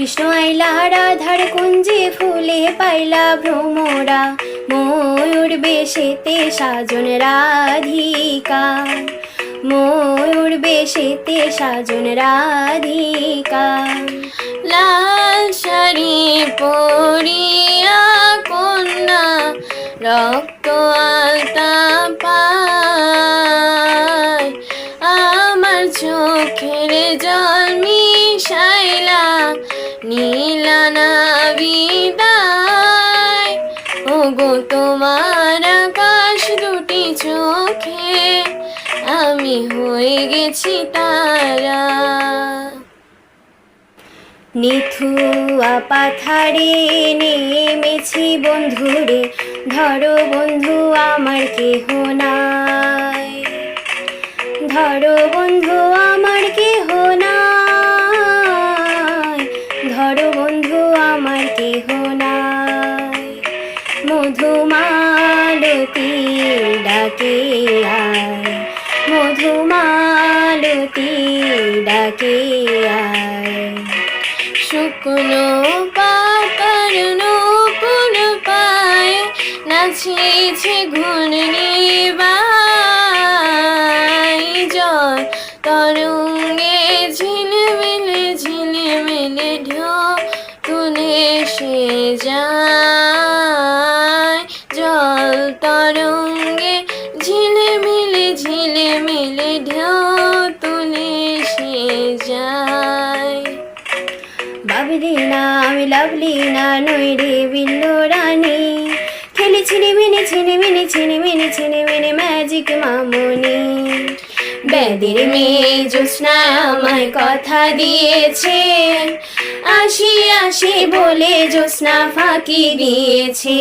কৃষ্ণ আইলা রাধার কুঞ্জে ফুলে পাইলা ভ্রমরা, ময়ূর বেশেতে সাজন রাধিকা, ময়ূর বেশেতে সাজন রাধিকা। লাল শাড়ি পরিয়া কন্যা রক্ত আলতা পায়, আমার চোখের জল মিশাইলা নীলা না বিদায়। ওগো তোমার আকাশ দুটি চোখে আমি হয়ে গেছি তারা। নিথুয়া পাথারে নেমেছি বন্ধুরে, ধরো বন্ধু আমার কেহ নাই, ধরো বন্ধু আমার কেহ নাই, ধরো বন্ধু আমার কেহ নাই। মধুমালতী ডাকে আয়, মধুমালতী ডাকে আয়। শুকনো পাতার নূপুর পায়ে নাচিছে ঘূর্ণি বাই, জল তরঙ্গে ঝিলমিলে ঝিলমিলে ঢেউ তুলে সে যায়, জল তরঙ্গে ঝিলমিলে ঝিলমিলে ঢেউ তুলে সে যায়। বাবলিনা আমি লাভলিনা নই রে বিল্লো রানী, খেলি ছিনিমিনি ছিনিমিনি ছিনিমিনি ছিনিমিনি ম্যাজিক মামনি। বেদের মেয়ে জ্যোৎস্না আমায় কথা দিয়েছে, আসি আসি বলে জ্যোৎস্না ফাঁকি দিয়েছে।